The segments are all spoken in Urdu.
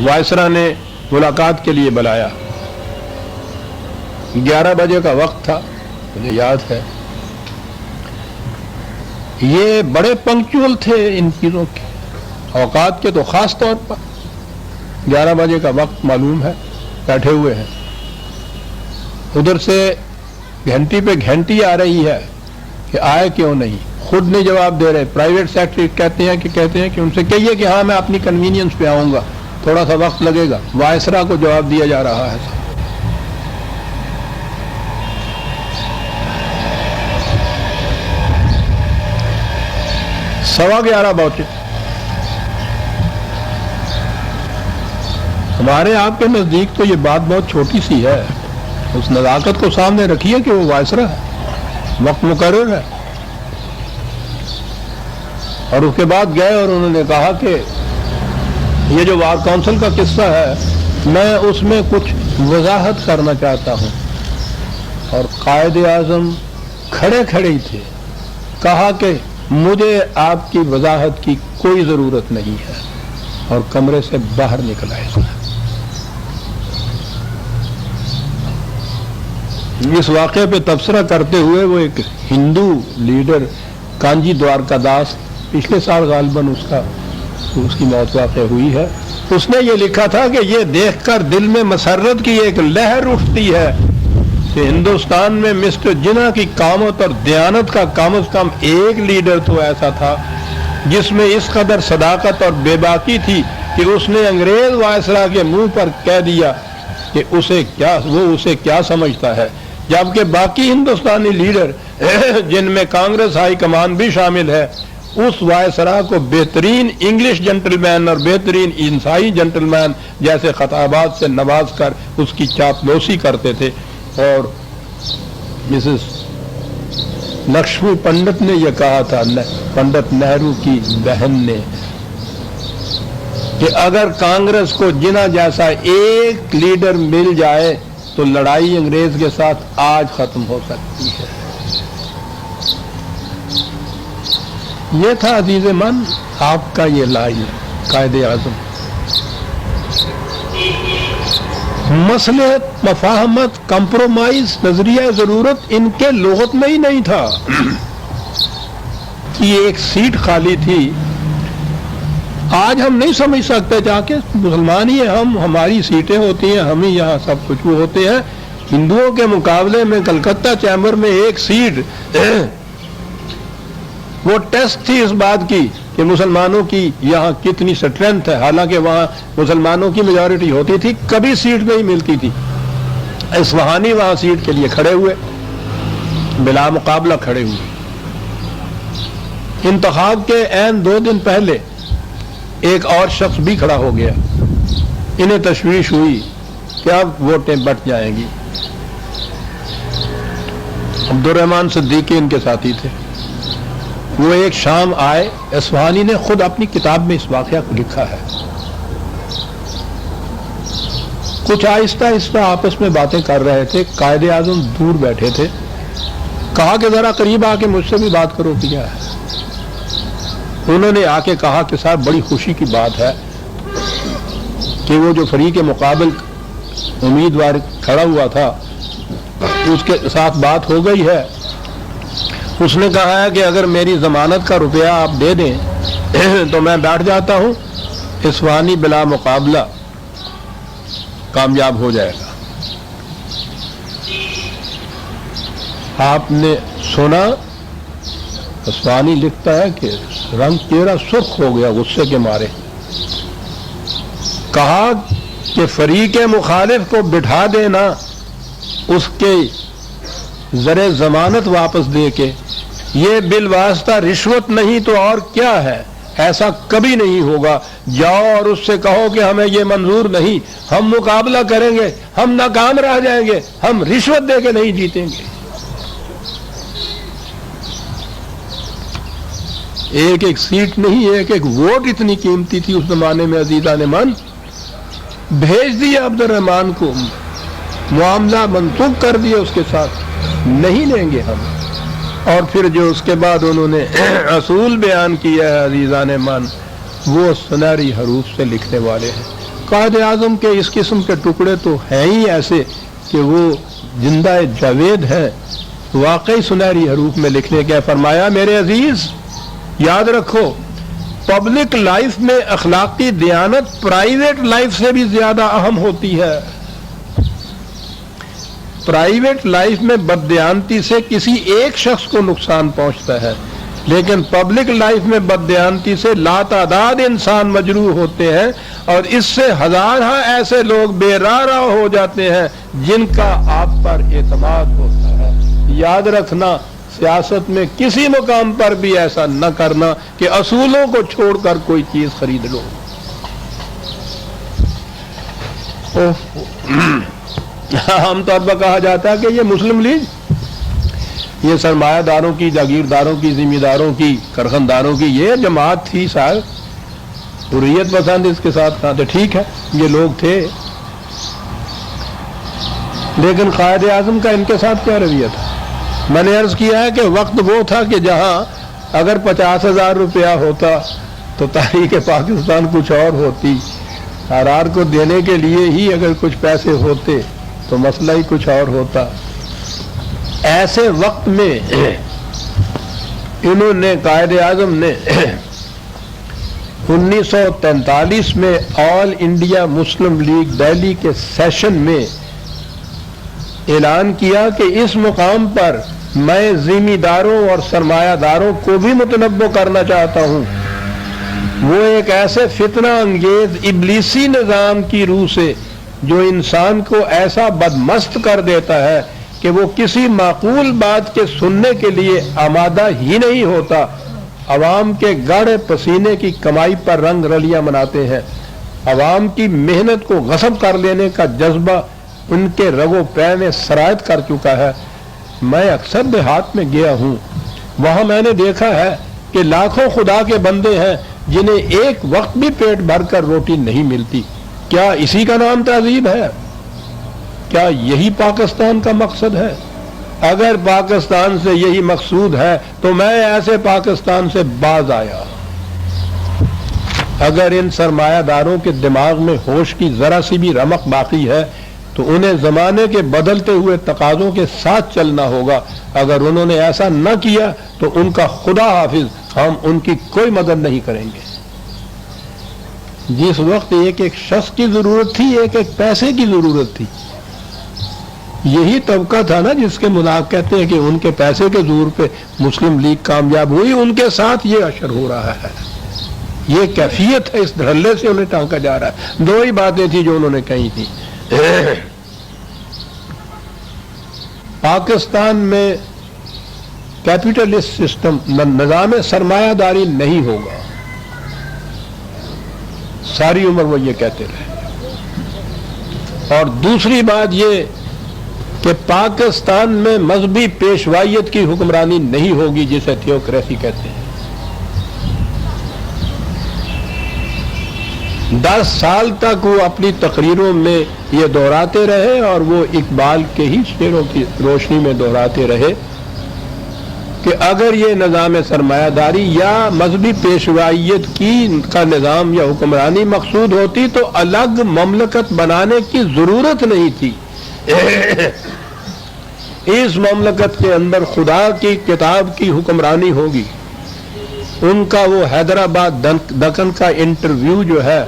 وائسرا نے ملاقات کے لیے بلایا. 11 بجے کا وقت تھا، مجھے یاد ہے. یہ بڑے پنکچول تھے ان چیزوں کے، اوقات کے تو خاص طور پر. 11 بجے کا وقت معلوم ہے، بیٹھے ہوئے ہیں. ادھر سے گھنٹی پہ گھنٹی آ رہی ہے کہ آئے کیوں نہیں. خود نہیں جواب دے رہے. پرائیویٹ سیکرٹری کہتے ہیں کہ ان سے کہیے کہ ہاں میں اپنی کنوینئنس پہ آؤں گا، تھوڑا سا وقت لگے گا. وائسرا کو جواب دیا جا رہا ہے. 11:15 پہنچے. ہمارے آپ کے نزدیک تو یہ بات بہت چھوٹی سی ہے. اس نزاکت کو سامنے رکھیے کہ وہ وائسرا ہے، وقت مقرر ہے. اور اس کے بعد گئے اور انہوں نے کہا کہ یہ جو وار کونسل کا قصہ ہے میں اس میں کچھ وضاحت کرنا چاہتا ہوں. اور قائد اعظم کھڑے ہی تھے. کہا کہ مجھے آپ کی وضاحت کی کوئی ضرورت نہیں ہے، اور کمرے سے باہر نکل آئے. اس واقعے پہ تبصرہ کرتے ہوئے وہ ایک ہندو لیڈر کانجی دوارکا داس، پچھلے سال غالباً اس کی موت واقع ہوئی ہے، اس نے یہ لکھا تھا کہ یہ دیکھ کر دل میں مسرت کی ایک لہر اٹھتی ہے کہ ہندوستان میں مسٹر جناح کی قامت اور دیانت کا کم از کم ایک لیڈر تو ایسا تھا جس میں اس قدر صداقت اور بے باکی تھی کہ اس نے انگریز وائسرا کے منہ پر کہہ دیا کہ وہ اسے کیا سمجھتا ہے. جبکہ باقی ہندوستانی لیڈر جن میں کانگریس ہائی کمان بھی شامل ہے اس وائسرا کو بہترین انگلش جنٹل مین اور بہترین عیسائی جنٹل مین جیسے خطابات سے نواز کر اس کی چاپلوسی کرتے تھے. اور مسز لکشمی پنڈت نے یہ کہا تھا، پنڈت نہرو کی بہن نے، کہ اگر کانگریس کو جناح جیسا ایک لیڈر مل جائے تو لڑائی انگریز کے ساتھ آج ختم ہو سکتی ہے. یہ تھا عزیز من آپ کا یہ لائن قائد اعظم. مصلحت، مفاہمت، کمپرومائز، نظریہ ضرورت ان کے لغت میں ہی نہیں تھا. یہ ایک سیٹ خالی تھی. آج ہم نہیں سمجھ سکتے جا کے مسلمان ہی ہیں ہم، ہماری سیٹیں ہوتی ہیں، ہم ہی یہاں سب کچھ وہ ہوتے ہیں. ہندوؤں کے مقابلے میں کلکتہ چیمبر میں ایک سیٹ وہ ٹیسٹ تھی اس بات کی کہ مسلمانوں کی یہاں کتنی اسٹرینتھ ہے. حالانکہ وہاں مسلمانوں کی میجورٹی ہوتی تھی، کبھی سیٹ نہیں ملتی تھی. اصفہانی وہاں سیٹ کے لیے کھڑے ہوئے، بلا مقابلہ کھڑے ہوئے. انتخاب کے عین 2 دن پہلے ایک اور شخص بھی کھڑا ہو گیا. انہیں تشویش ہوئی کہ اب ووٹیں بٹ جائیں گی. عبدالرحمان صدیقی ان کے ساتھی تھے. وہ ایک شام آئے. اصفہانی نے خود اپنی کتاب میں اس واقعہ کو لکھا ہے. کچھ آہستہ آہستہ آپس میں باتیں کر رہے تھے. قائد اعظم دور بیٹھے تھے. کہا کہ ذرا قریب آ کے مجھ سے بھی بات کرو. کیا ہے؟ انہوں نے آ کے کہا کہ صاحب بڑی خوشی کی بات ہے کہ وہ جو فریق مقابل امیدوار کھڑا ہوا تھا اس کے ساتھ بات ہو گئی ہے. اس نے کہا ہے کہ اگر میری ضمانت کا روپیہ آپ دے دیں تو میں بیٹھ جاتا ہوں. اصفہانی بلا مقابلہ کامیاب ہو جائے گا. آپ نے سنا؟ اصفہانی لکھتا ہے کہ رنگ چہرہ سرخ ہو گیا غصے کے مارے. کہا کہ فریق مخالف کو بٹھا دینا، اس کے زر ضمانت واپس دے کے، یہ بالواسطہ رشوت نہیں تو اور کیا ہے؟ ایسا کبھی نہیں ہوگا. جاؤ اور اس سے کہو کہ ہمیں یہ منظور نہیں، ہم مقابلہ کریں گے، ہم ناکام رہ جائیں گے، ہم رشوت دے کے نہیں جیتیں گے. ایک ایک سیٹ نہیں، ایک ایک ووٹ اتنی قیمتی تھی اس زمانے میں. عزیزان من، بھیج دیا عبدالرحمان کو، معاملہ منسوخ کر دیا اس کے ساتھ، نہیں لیں گے ہم. اور پھر جو اس کے بعد انہوں نے اصول بیان کیا ہے عزیزان من، وہ سنہری حروف سے لکھنے والے ہیں. قائد اعظم کے اس قسم کے ٹکڑے تو ہیں ہی ایسے کہ وہ زندہ جاوید ہے، واقعی سنہری حروف میں لکھنے کے فرمایا میرے عزیز یاد رکھو پبلک لائف میں اخلاقی دیانت پرائیویٹ لائف سے بھی زیادہ اہم ہوتی ہے۔ پرائیویٹ لائف میں بددیانتی سے کسی ایک شخص کو نقصان پہنچتا ہے، لیکن پبلک لائف میں بددیانتی سے لاتعداد انسان مجروح ہوتے ہیں، اور اس سے ہزارہ ایسے لوگ بے راہ ہو جاتے ہیں جن کا آپ پر اعتماد ہوتا ہے۔ یاد رکھنا سیاست میں کسی مقام پر بھی ایسا نہ کرنا کہ اصولوں کو چھوڑ کر کوئی چیز خرید لو۔ عام طور پر کہا جاتا ہے کہ یہ مسلم لیگ، یہ سرمایہ داروں کی، جاگیرداروں کی، ذمہ داروں کی، کارخانداروں کی یہ جماعت تھی صاحب، حریت پسند اس کے ساتھ تھا، تو ٹھیک ہے یہ لوگ تھے، لیکن قائد اعظم کا ان کے ساتھ کیا رویہ تھا؟ میں نے عرض کیا ہے کہ وقت وہ تھا کہ جہاں اگر 50,000 روپیہ ہوتا تو تحریک پاکستان کچھ اور ہوتی، آرآر کو دینے کے لیے ہی اگر کچھ پیسے ہوتے تو مسئلہ ہی کچھ اور ہوتا۔ ایسے وقت میں انہوں نے قائد اعظم نے 1943 میں آل انڈیا مسلم لیگ دہلی کے سیشن میں اعلان کیا کہ اس مقام پر میں ذمہ داروں اور سرمایہ داروں کو بھی متنبع کرنا چاہتا ہوں، وہ ایک ایسے فتنہ انگیز ابلیسی نظام کی روح سے جو انسان کو ایسا بدمست کر دیتا ہے کہ وہ کسی معقول بات کے سننے کے لیے آمادہ ہی نہیں ہوتا، عوام کے گاڑے پسینے کی کمائی پر رنگ رلیاں مناتے ہیں، عوام کی محنت کو غصب کر لینے کا جذبہ ان کے رگ و پے میں سرایت کر چکا ہے۔ میں اکثر دیہات میں گیا ہوں، وہاں میں نے دیکھا ہے کہ لاکھوں خدا کے بندے ہیں جنہیں ایک وقت بھی پیٹ بھر کر روٹی نہیں ملتی۔ کیا اسی کا نام تہذیب ہے؟ کیا یہی پاکستان کا مقصد ہے؟ اگر پاکستان سے یہی مقصود ہے تو میں ایسے پاکستان سے باز آیا۔ اگر ان سرمایہ داروں کے دماغ میں ہوش کی ذرا سی بھی رمق باقی ہے تو انہیں زمانے کے بدلتے ہوئے تقاضوں کے ساتھ چلنا ہوگا۔ اگر انہوں نے ایسا نہ کیا تو ان کا خدا حافظ، ہم ان کی کوئی مدد نہیں کریں گے۔ جس وقت ایک ایک شخص کی ضرورت تھی، ایک ایک پیسے کی ضرورت تھی، یہی طبقہ تھا نا جس کے منافق کہتے ہیں کہ ان کے پیسے کے زور پہ مسلم لیگ کامیاب ہوئی، ان کے ساتھ یہ اشر ہو رہا ہے، یہ کیفیت ہے، اس دھڑلے سے انہیں ٹانکا جا رہا ہے۔ دو ہی باتیں تھیں جو انہوں نے کہی تھی، پاکستان میں کیپٹلسٹ سسٹم، نظام سرمایہ داری نہیں ہوگا، ساری عمر وہ یہ کہتے رہے۔ اور دوسری بات یہ کہ پاکستان میں مذہبی پیشوائیت کی حکمرانی نہیں ہوگی جسے تھیوکریسی کہتے ہیں۔ 10 سال تک وہ اپنی تقریروں میں یہ دہراتے رہے، اور وہ اقبال کے ہی شعروں کی روشنی میں دہراتے رہے کہ اگر یہ نظام سرمایہ داری یا مذہبی پیشوائیت کا نظام یا حکمرانی مقصود ہوتی تو الگ مملکت بنانے کی ضرورت نہیں تھی۔ اس مملکت کے اندر خدا کی کتاب کی حکمرانی ہوگی۔ ان کا وہ حیدرآباد دکن کا انٹرویو جو ہے،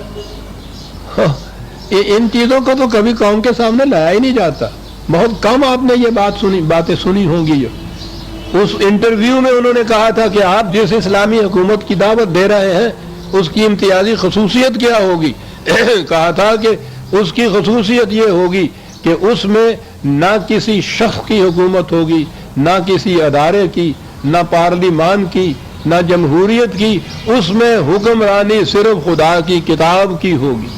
ان چیزوں کو تو کبھی قوم کے سامنے لایا ہی نہیں جاتا، بہت کم آپ نے یہ باتیں سنی ہوں گی۔ اس انٹرویو میں انہوں نے کہا تھا کہ آپ جس اسلامی حکومت کی دعوت دے رہے ہیں اس کی امتیازی خصوصیت کیا ہوگی؟ کہا تھا کہ اس کی خصوصیت یہ ہوگی کہ اس میں نہ کسی شخص کی حکومت ہوگی، نہ کسی ادارے کی، نہ پارلیمان کی، نہ جمہوریت کی، اس میں حکمرانی صرف خدا کی کتاب کی ہوگی۔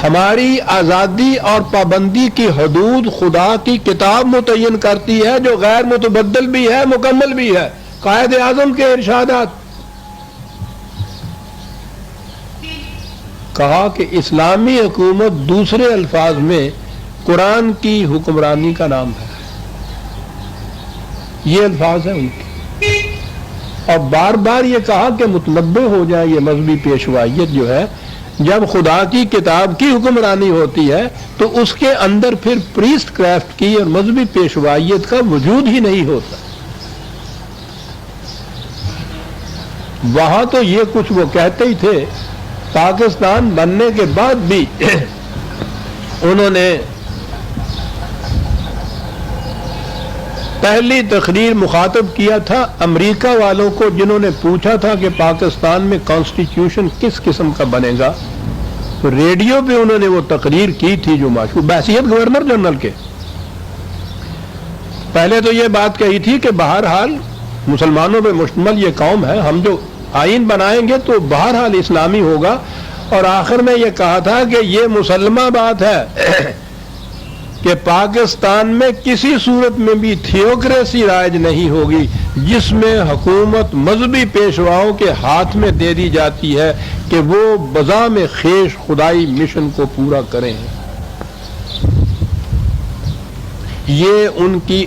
ہماری آزادی اور پابندی کی حدود خدا کی کتاب متعین کرتی ہے جو غیر متبدل بھی ہے، مکمل بھی ہے۔ قائد اعظم کے ارشادات، کہا کہ اسلامی حکومت دوسرے الفاظ میں قرآن کی حکمرانی کا نام ہے، یہ الفاظ ہیں ان کے۔ اور بار بار یہ کہا کہ متنبع ہو جائے یہ مذہبی پیشوائیت جو ہے، جب خدا کی کتاب کی حکمرانی ہوتی ہے تو اس کے اندر پھر پریسٹ کرافٹ کی اور مذہبی پیشوائیت کا وجود ہی نہیں ہوتا۔ وہاں تو یہ کچھ وہ کہتے ہی تھے، پاکستان بننے کے بعد بھی انہوں نے پہلی تقریر مخاطب کیا تھا امریکہ والوں کو، جنہوں نے پوچھا تھا کہ پاکستان میں کانسٹیٹیوشن کس قسم کا بنے گا، تو ریڈیو پہ انہوں نے وہ تقریر کی تھی جو مشہور بحیثیت گورنر جنرل کے۔ پہلے تو یہ بات کہی تھی کہ بہرحال مسلمانوں پہ مشتمل یہ قوم ہے، ہم جو آئین بنائیں گے تو بہرحال اسلامی ہوگا، اور آخر میں یہ کہا تھا کہ یہ مسلمہ بات ہے کہ پاکستان میں کسی صورت میں بھی تھیوکریسی رائج نہیں ہوگی جس میں حکومت مذہبی پیشواؤں کے ہاتھ میں دے دی جاتی ہے کہ وہ بذام خیش خدائی مشن کو پورا کریں۔ یہ ان کی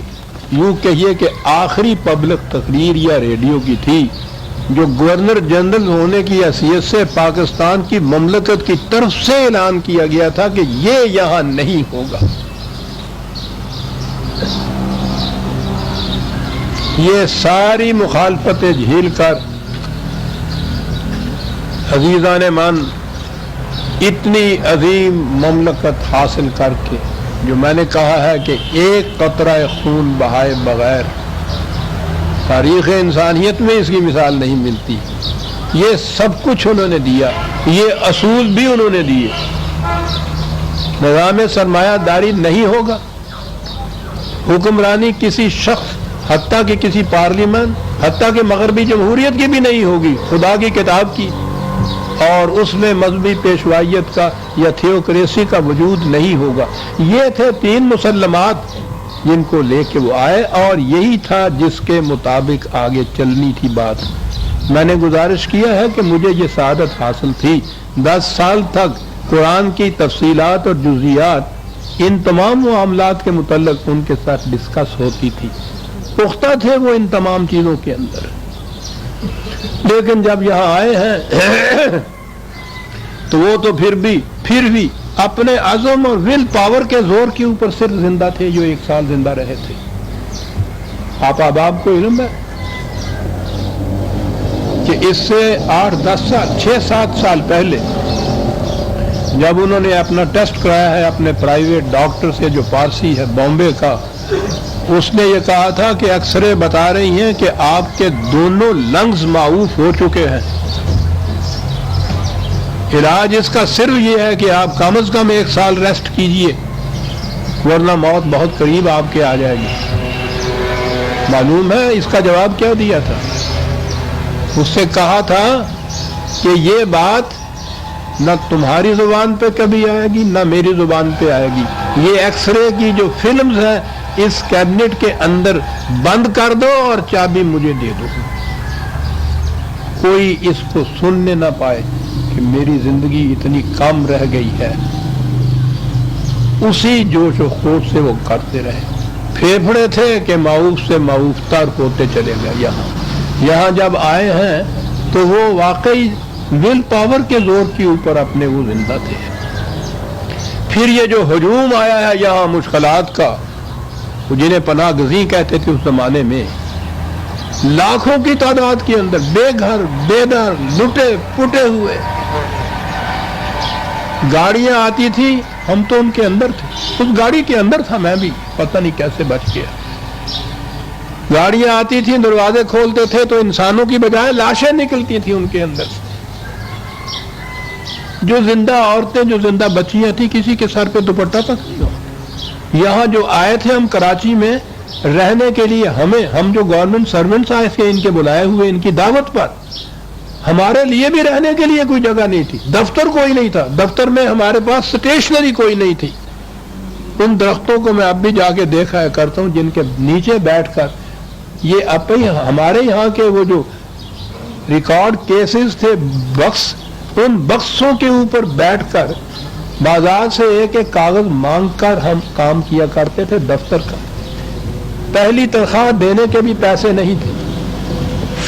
یوں کہیے کہ آخری پبلک تقریر یا ریڈیو کی تھی جو گورنر جنرل ہونے کی حیثیت سے پاکستان کی مملکت کی طرف سے اعلان کیا گیا تھا کہ یہ یہاں نہیں ہوگا۔ یہ ساری مخالفتیں جھیل کر عزیزان من اتنی عظیم مملکت حاصل کر کے، جو میں نے کہا ہے کہ ایک قطرہ خون بہائے بغیر تاریخ انسانیت میں اس کی مثال نہیں ملتی، یہ سب کچھ انہوں نے دیا، یہ اصول بھی انہوں نے دیے۔ نظام سرمایہ داری نہیں ہوگا، حکمرانی کسی شخص حتیٰ کہ کسی پارلیمنٹ، حتیٰ کہ مغربی جمہوریت کی بھی نہیں ہوگی، خدا کی کتاب کی، اور اس میں مذہبی پیشوائیت کا یا تھیوکریسی کا وجود نہیں ہوگا۔ یہ تھے تین مسلمات جن کو لے کے وہ آئے، اور یہی تھا جس کے مطابق آگے چلنی تھی بات۔ میں نے گزارش کیا ہے کہ مجھے یہ سعادت حاصل تھی، 10 سال تک قرآن کی تفصیلات اور جزیات ان تمام معاملات کے متعلق ان کے ساتھ ڈسکس ہوتی تھی، پختہ تھے وہ ان تمام چیزوں کے اندر، لیکن جب یہاں آئے ہیں تو وہ تو پھر بھی اپنے عزم اور ول پاور کے زور کے اوپر صرف زندہ تھے، جو 1 سال زندہ رہے تھے۔ آپ احباب کو علم ہے کہ اس سے 8-10 سال 6-7 سال پہلے جب انہوں نے اپنا ٹیسٹ کرایا ہے اپنے پرائیویٹ ڈاکٹر سے جو پارسی ہے بامبے کا، اس نے یہ کہا تھا کہ اکثرے بتا رہی ہیں کہ آپ کے دونوں لنگز معوف ہو چکے ہیں، علاج اس کا صرف یہ ہے کہ آپ کم از کم 1 سال ریسٹ کیجئے، ورنہ موت بہت قریب آپ کے آ جائے گی۔ معلوم ہے اس کا جواب کیا دیا تھا؟ اس سے کہا تھا کہ یہ بات نہ تمہاری زبان پہ کبھی آئے گی نہ میری زبان پہ آئے گی، یہ ایکس رے کی جو فلمز ہیں اس کیبنٹ کے اندر بند کر دو اور چابی مجھے دے دو، کوئی اس کو سننے نہ پائے کہ میری زندگی اتنی کم رہ گئی ہے۔ اسی جوش و خروش سے وہ کرتے رہے، پھیپھڑے تھے کہ معروف سے معروف تر ہوتے چلے گئے۔ یہاں جب آئے ہیں تو وہ واقعی ول پاور کے زور کے اوپر اپنے وہ زندہ تھے۔ پھر یہ جو ہجوم آیا ہے یہاں مشکلات کا، جنہیں پناہ گزین کہتے تھے اس زمانے میں، لاکھوں کی تعداد کے اندر بے گھر بے در لٹے پٹے ہوئے، گاڑیاں آتی تھی، ہم تو ان کے اندر تھے، اس گاڑی کے اندر تھا میں بھی، پتہ نہیں کیسے بچ گیا۔ گاڑیاں آتی تھیں، دروازے کھولتے تھے تو انسانوں کی بجائے لاشیں نکلتی تھیں ان کے اندر سے۔ جو زندہ عورتیں جو زندہ بچیاں تھیں کسی کے سر پہ دوپٹہ تک نہیں ہو۔ یہاں جو آئے تھے ہم کراچی میں رہنے کے لیے، ہم جو گورنمنٹ سرونٹس آئے تھے ان کے بلائے ہوئے ان کی دعوت پر، ہمارے لیے بھی رہنے کے لیے کوئی جگہ نہیں تھی، دفتر کوئی نہیں تھا، دفتر میں ہمارے پاس سٹیشنری کوئی نہیں تھی۔ ان درختوں کو میں اب بھی جا کے دیکھا کرتا ہوں جن کے نیچے بیٹھ کر یہ ہمارے یہاں کے وہ جو ریکارڈ کیسز تھے بکس، ان بکسوں کے اوپر بیٹھ کر بازار سے ایک ایک کاغذ مانگ کر ہم کام کیا کرتے تھے دفتر کا۔ پہلی تنخواہ دینے کے بھی پیسے نہیں تھے،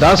10